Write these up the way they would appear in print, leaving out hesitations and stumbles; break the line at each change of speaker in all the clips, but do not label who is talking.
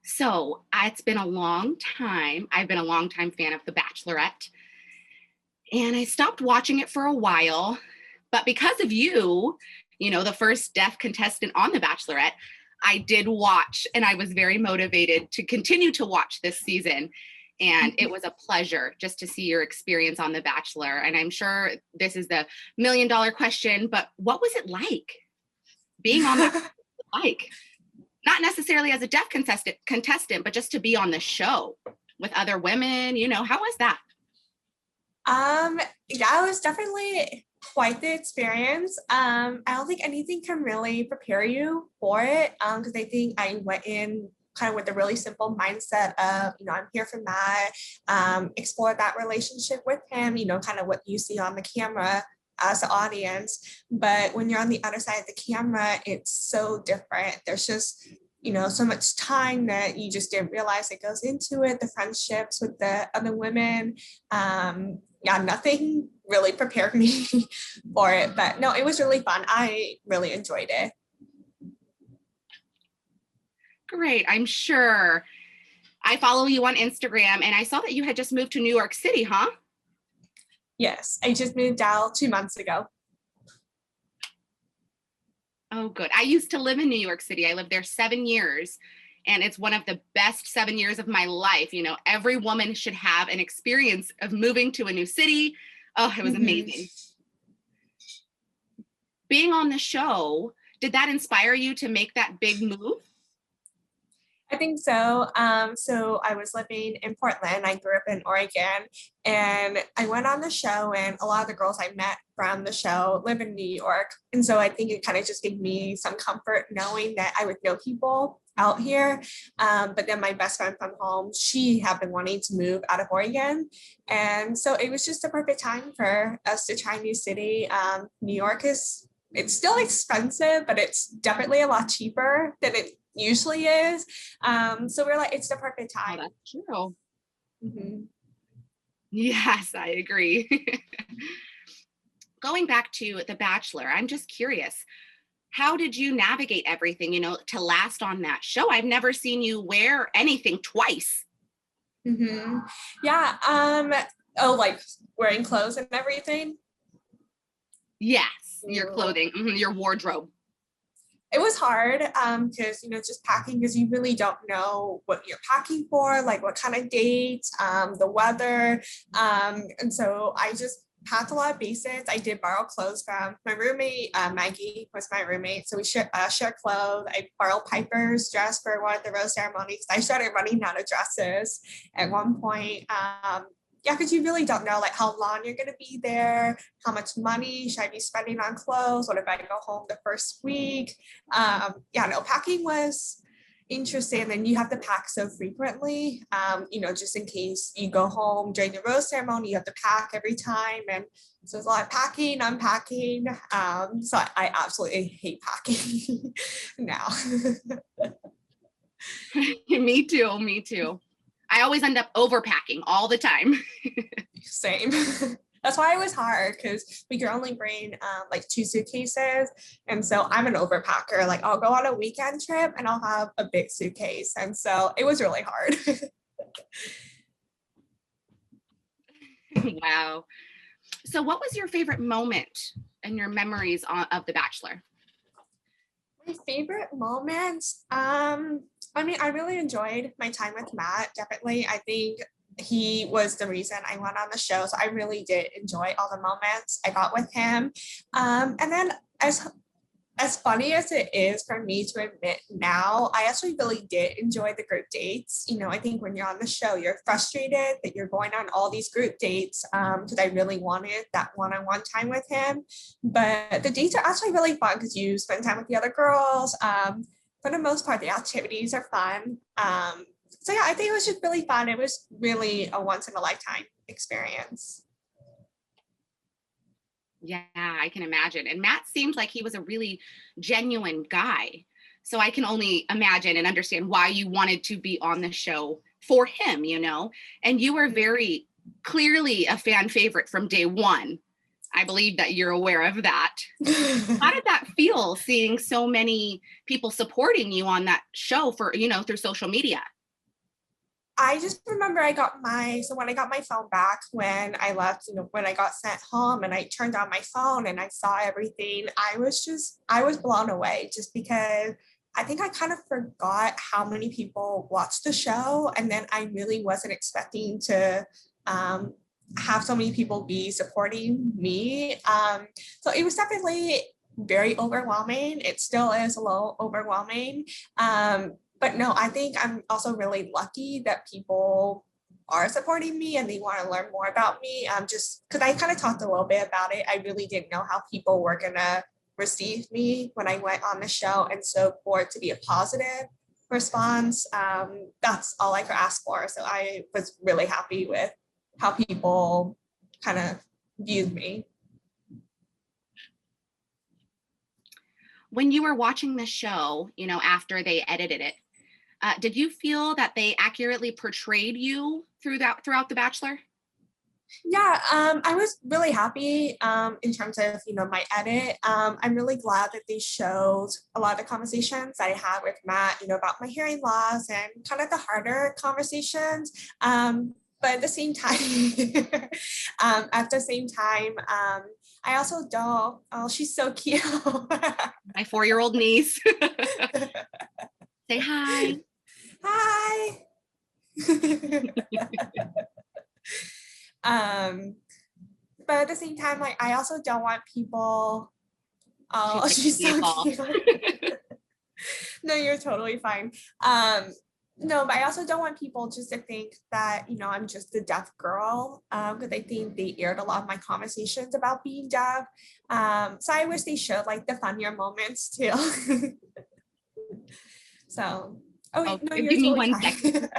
So it's been a long time. I've been a long time fan of The Bachelorette, and I stopped watching it for a while. But because of you, the first deaf contestant on The Bachelorette, I did watch, and I was very motivated to continue to watch this season. And it was a pleasure just to see your experience on The Bachelor. And I'm sure this is the $1 million question, but what was it like being on that? Like, not necessarily as a deaf contestant, but just to be on the show with other women, how was that?
Yeah, it was definitely quite the experience. I don't think anything can really prepare you for it. Because I think I went in kind of with a really simple mindset of, I'm here for Matt, explore that relationship with him, kind of what you see on the camera as the audience. But when you're on the other side of the camera, it's so different. There's just so much time that you just didn't realize it goes into it, the friendships with the other women. Yeah, nothing really prepared me for it, but no, it was really fun. I really enjoyed it.
Great, I'm sure. I follow you on Instagram, and I saw that you had just moved to New York City, huh?
Yes, I just moved out 2 months ago.
Oh, good. I used to live in New York City. I lived there 7 years, and it's one of the best 7 years of my life. Every woman should have an experience of moving to a new city. Oh, it was amazing. Being on the show, did that inspire you to make that big move?
I think so. So I was living in Portland. I grew up in Oregon, and I went on the show, and a lot of the girls I met from the show live in New York. And so I think it kind of just gave me some comfort knowing that I would know people out here. But then my best friend from home, she had been wanting to move out of Oregon. And so it was just a perfect time for us to try a new city. New York it's still expensive, but it's definitely a lot cheaper than it usually is. So we're like, it's the perfect time.
Oh, that's true.
Mm-hmm.
Yes, I agree. Going back to The Bachelor, I'm just curious. How did you navigate everything, to last on that show? I've never seen you wear anything twice.
Mm-hmm. Yeah. Oh, like wearing clothes and everything?
Yes, your clothing, your wardrobe.
It was hard because just packing, because you really don't know what you're packing for, like what kind of dates, the weather, and so I just packed a lot of basics. I did borrow clothes from my roommate. Maggie was my roommate, so we share clothes. I borrowed Piper's dress for one of the rose ceremonies. I started running out of dresses at one point. Yeah, because you really don't know like how long you're going to be there, how much money should I be spending on clothes, what if I go home the first week. Yeah, no, packing was interesting, and you have to pack so frequently, just in case you go home during the rose ceremony, you have to pack every time, and so there's a lot of packing, unpacking. So I absolutely hate packing now.
Me too. I always end up overpacking all the time.
Same. That's why it was hard, because we could only bring like 2 suitcases. And so I'm an overpacker. Like I'll go on a weekend trip and I'll have a big suitcase. And so it was really hard.
Wow. So what was your favorite moment and your memories of The Bachelor?
My favorite moment, I really enjoyed my time with Matt. Definitely, I think he was the reason I went on the show. So I really did enjoy all the moments I got with him. And then as funny as it is for me to admit now, I actually really did enjoy the group dates. I think when you're on the show, you're frustrated that you're going on all these group dates because I really wanted that one-on-one time with him. But the dates are actually really fun because you spend time with the other girls. For the most part, the activities are fun. So yeah, I think it was just really fun. It was really a once in a lifetime experience.
Yeah, I can imagine. And Matt seemed like he was a really genuine guy. So I can only imagine and understand why you wanted to be on the show for him, And you were very clearly a fan favorite from day one. I believe that you're aware of that. How did that feel, seeing so many people supporting you on that show for, through social media?
I just remember when I got my phone back when I left, when I got sent home and I turned on my phone and I saw everything, I was blown away just because I think I kind of forgot how many people watched the show. And then I really wasn't expecting to um, have so many people be supporting me. So it was definitely very overwhelming. It still is a little overwhelming. But no, I think I'm also really lucky that people are supporting me and they want to learn more about me. Just because I kind of talked a little bit about it, I really didn't know how people were gonna receive me when I went on the show, and so for it to be a positive response, that's all I could ask for. So I was really happy with how people kind of viewed me.
When you were watching the show, after they edited it, did you feel that they accurately portrayed you throughout The Bachelor?
Yeah, I was really happy in terms of my edit. I'm really glad that they showed a lot of the conversations I had with Matt, about my hearing loss and kind of the harder conversations. But at the same time, I also don't. Oh, she's so cute.
My 4-year-old niece. Say hi.
Hi. um, but at the same time, like I also don't want people. Oh, she's so cute. No, you're totally fine. No, but I also don't want people just to think that I'm just a deaf girl, because I think they aired a lot of my conversations about being deaf. So I wish they showed like the funnier moments too. So,
Oh,
no,
give
you're
me
totally
1 second.
fine.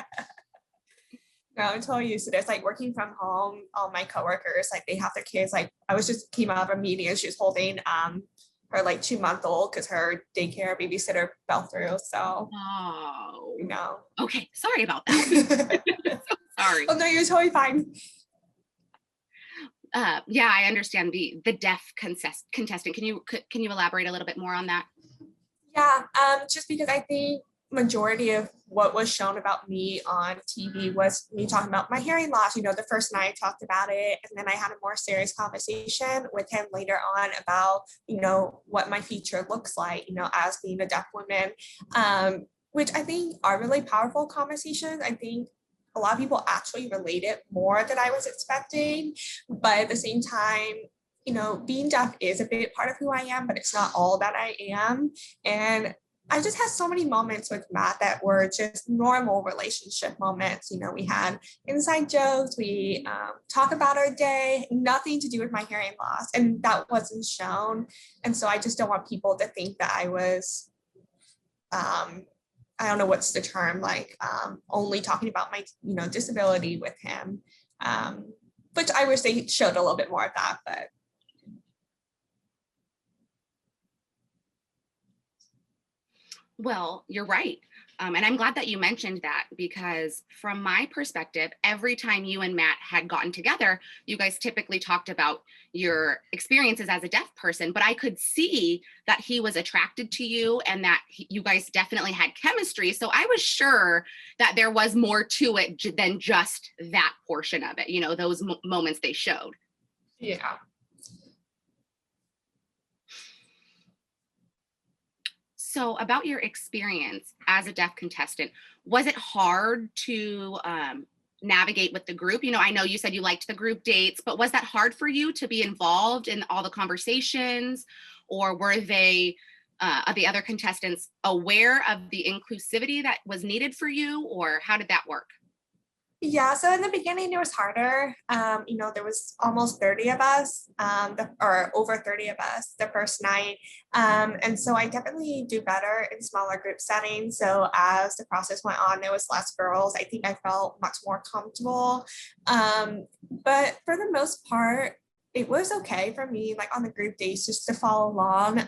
No, I'm totally used to this. Like working from home, all my coworkers, like they have their kids. Like I just came out of a meeting and she was holding her like 2-month-old because her daycare babysitter fell through. So
Oh.
no.
Okay, sorry about that. Sorry.
Oh no, you're totally fine.
Yeah, I understand the deaf contestant. Can you elaborate a little bit more on that?
Yeah, just because I think majority of what was shown about me on TV was me talking about my hearing loss. The first night I talked about it, and then I had a more serious conversation with him later on about, what my future looks like, as being a deaf woman, which I think are really powerful conversations. I think a lot of people actually relate it more than I was expecting, but at the same time, being deaf is a big part of who I am, but it's not all that I am. And I just had so many moments with Matt that were just normal relationship moments. We had inside jokes, we talk about our day, nothing to do with my hearing loss, and that wasn't shown. And so I just don't want people to think that I was, I don't know what's the term, like only talking about my, disability with him, which I wish they showed a little bit more of that, but.
Well, you're right. And I'm glad that you mentioned that, because from my perspective, every time you and Matt had gotten together, you guys typically talked about your experiences as a deaf person, but I could see that he was attracted to you and that you guys definitely had chemistry. So I was sure that there was more to it than just that portion of it, those moments they showed.
Yeah.
So about your experience as a deaf contestant, was it hard to navigate with the group? I know you said you liked the group dates, but was that hard for you to be involved in all the conversations, or were the other contestants aware of the inclusivity that was needed for you, or how did that work?
Yeah, so in the beginning it was harder. There was almost 30 of us, or over 30 of us the first night. And so I definitely do better in smaller group settings. So as the process went on, there was less girls. I think I felt much more comfortable. But for the most part, it was okay for me, like on the group dates, just to follow along,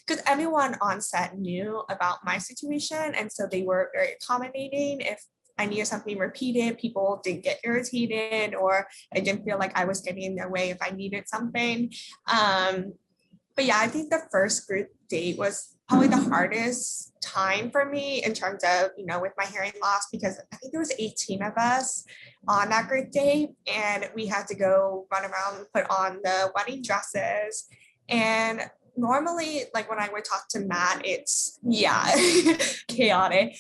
because everyone on set knew about my situation. And so they were very accommodating. If I needed something repeated, people didn't get irritated, or I didn't feel like I was getting in their way if I needed something. But yeah, I think the first group date was probably the hardest time for me in terms of, with my hearing loss, because I think there was 18 of us on that group date, and we had to go run around and put on the wedding dresses. And normally, like when I would talk to Matt, it's chaotic.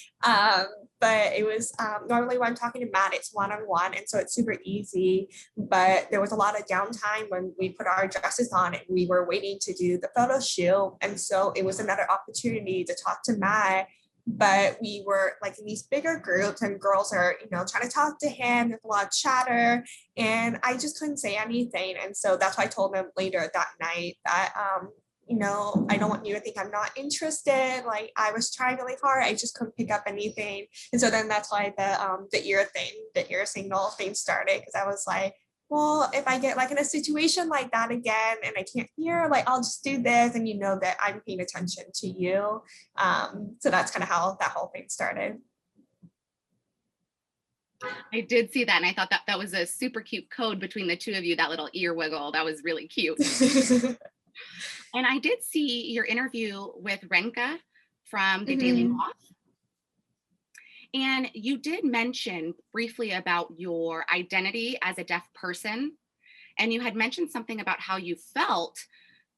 But it was normally when I'm talking to Matt, it's one-on-one, and so it's super easy. But there was a lot of downtime when we put our dresses on and we were waiting to do the photo shoot. And so it was another opportunity to talk to Matt. But we were like in these bigger groups, and girls are, trying to talk to him. There's a lot of chatter, and I just couldn't say anything. And so that's why I told him later that night that, I don't want you to think I'm not interested. Like, I was trying really hard. I just couldn't pick up anything. And so then that's why the ear signal thing started. Cause I was like, well, if I get like in a situation like that again and I can't hear, like, I'll just do this, and that I'm paying attention to you. So that's kind of how that whole thing started.
I did see that, and I thought that that was a super cute code between the two of you, that little ear wiggle. That was really cute. And I did see your interview with Renka from the Daily
Mhm.
Moth. And you did mention briefly about your identity as a deaf person. And you had mentioned something about how you felt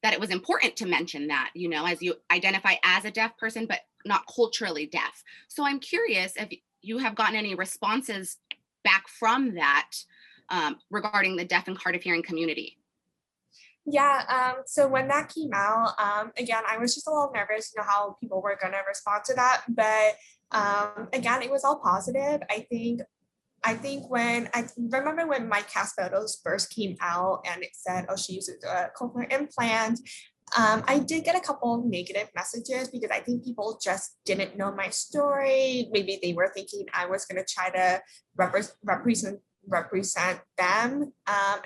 that it was important to mention that, as you identify as a deaf person, but not culturally deaf. So I'm curious if you have gotten any responses back from that regarding the deaf and hard of hearing community.
Yeah, so when that came out, again, I was just a little nervous, how people were going to respond to that. But again, it was all positive. I think when I remember when my cast photos first came out and it said, oh, she uses a cochlear implant. I did get a couple of negative messages because I think people just didn't know my story. Maybe they were thinking I was going to try to represent them.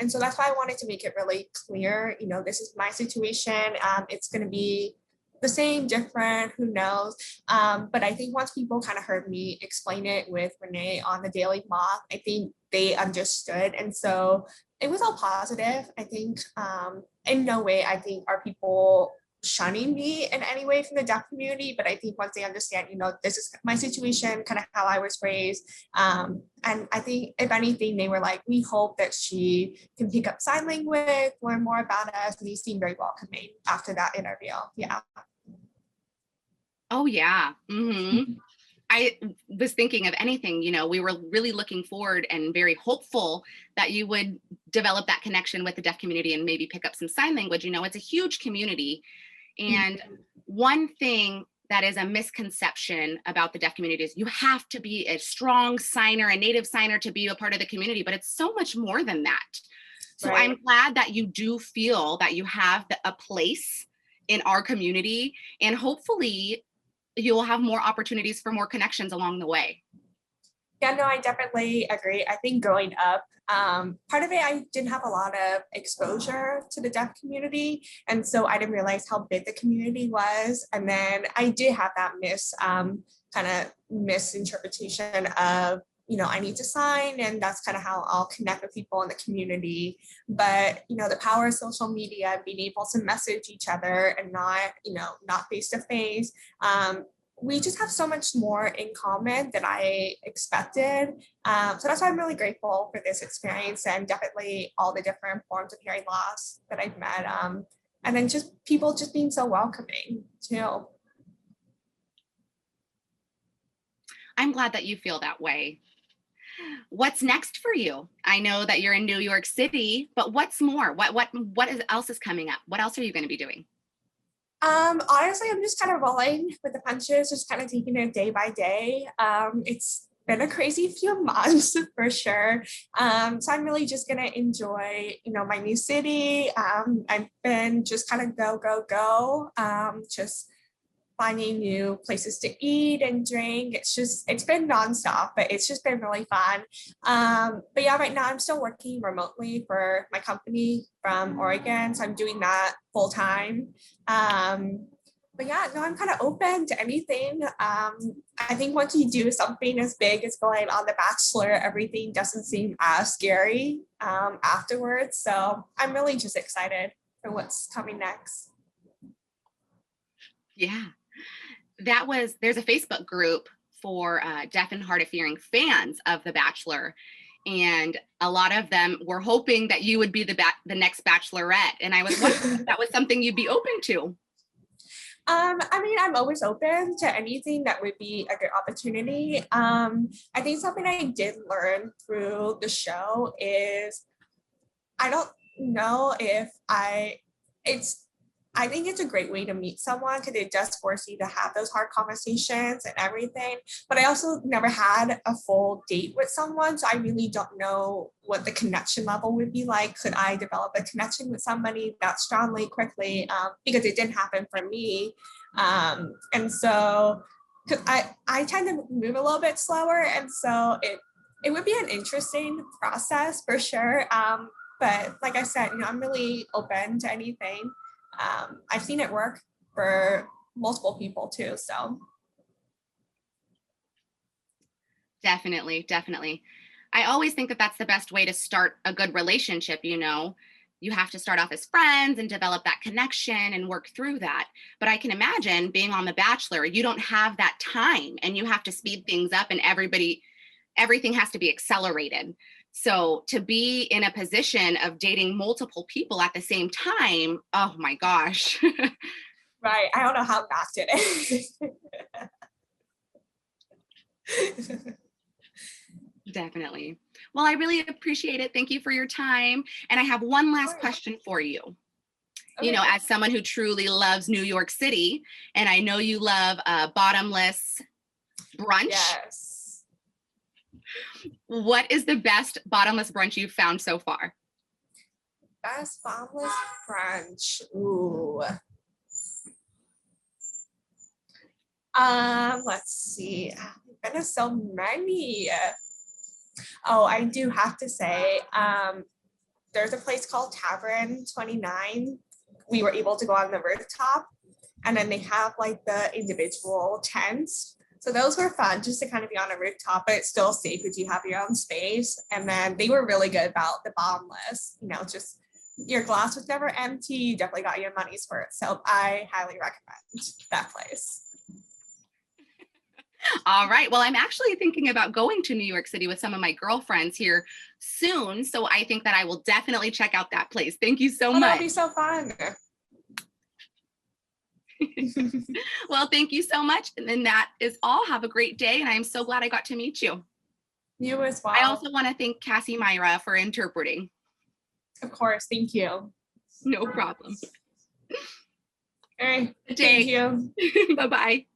And so that's why I wanted to make it really clear, this is my situation. It's going to be the same, different, who knows. But I think once people kind of heard me explain it with Renee on the Daily Moth, I think they understood. And so it was all positive. I think in no way, I think, are people shunning me in any way from the deaf community, but I think once they understand, this is my situation, kind of how I was raised. And I think if anything, they were like, we hope that she can pick up sign language, learn more about us. And they seemed very welcoming after that interview. Yeah.
Oh, yeah. I was thinking of anything, we were really looking forward and very hopeful that you would develop that connection with the deaf community and maybe pick up some sign language. It's a huge community. And one thing that is a misconception about the deaf community is you have to be a strong signer, a native signer to be a part of the community, but it's so much more than that. So
Right.
I'm glad that you do feel that you have a place in our community, and hopefully you'll have more opportunities for more connections along the way.
Yeah, no, I definitely agree. I think growing up, part of it, I didn't have a lot of exposure to the deaf community. And so I didn't realize how big the community was. And then I did have that kind of misinterpretation of, I need to sign, and that's kind of how I'll connect with people in the community. But, the power of social media, being able to message each other and not face to face, we just have so much more in common than I expected. So that's why I'm really grateful for this experience, and definitely all the different forms of hearing loss that I've met. And then just people just being so welcoming too.
I'm glad that you feel that way. What's next for you? I know that you're in New York City, but what's more? Else is coming up? What else are you going to be doing?
Honestly, I'm just kind of rolling with the punches, just kind of taking it day by day. It's been a crazy few months for sure. So I'm really just gonna enjoy, my new city. I've been just kind of go. Just finding new places to eat and drink. It's been nonstop, but it's just been really fun. But yeah, right now I'm still working remotely for my company from Oregon. So I'm doing that full time. But yeah, no, I'm kind of open to anything. I think once you do something as big as going on The Bachelor, everything doesn't seem as scary afterwards. So I'm really just excited for what's coming next.
Yeah. there's a Facebook group for deaf and hard of hearing fans of The Bachelor. And a lot of them were hoping that you would be the next Bachelorette. And I was wondering if that was something you'd be open to.
I mean, I'm always open to anything that would be a good opportunity. I think something I did learn through the show is I don't know if I think it's a great way to meet someone because it does force you to have those hard conversations and everything. But I also never had a full date with someone, so I really don't know what the connection level would be like. Could I develop a connection with somebody that strongly, quickly? Because it didn't happen for me. And so, because I tend to move a little bit slower, and so it would be an interesting process for sure. But like I said, I'm really open to anything. I've seen it work for multiple people too. So
Definitely, definitely. I always think that that's the best way to start a good relationship. You have to start off as friends and develop that connection and work through that. But I can imagine being on The Bachelor, you don't have that time and you have to speed things up, and everything has to be accelerated. So to be in a position of dating multiple people at the same time, oh my gosh.
right, I don't know how Matt did it.
Definitely. Well, I really appreciate it. Thank you for your time. And I have one last question for you.
Okay.
As someone who truly loves New York City, and I know you love bottomless brunch.
Yes.
What is the best bottomless brunch you've found so far?
Best bottomless brunch. Ooh. Let's see. I've been to so many. Oh, I do have to say, there's a place called Tavern 29. We were able to go on the rooftop, and then they have like the individual tents. So those were fun just to kind of be on a rooftop, but it's still safe because you have your own space. And then they were really good about the bottomless, just your glass was never empty. You definitely got your money's worth. So I highly recommend that place.
All right. Well, I'm actually thinking about going to New York City with some of my girlfriends here soon. So I think that I will definitely check out that place. Thank you so much.
That'll be so fun.
Well, thank you so much. And then that is all. Have a great day. And I'm so glad I got to meet you.
You as well.
I also want to thank Cassie Myra for interpreting.
Of course. Thank you.
No problem.
All right.
Thank
you.
Bye-bye.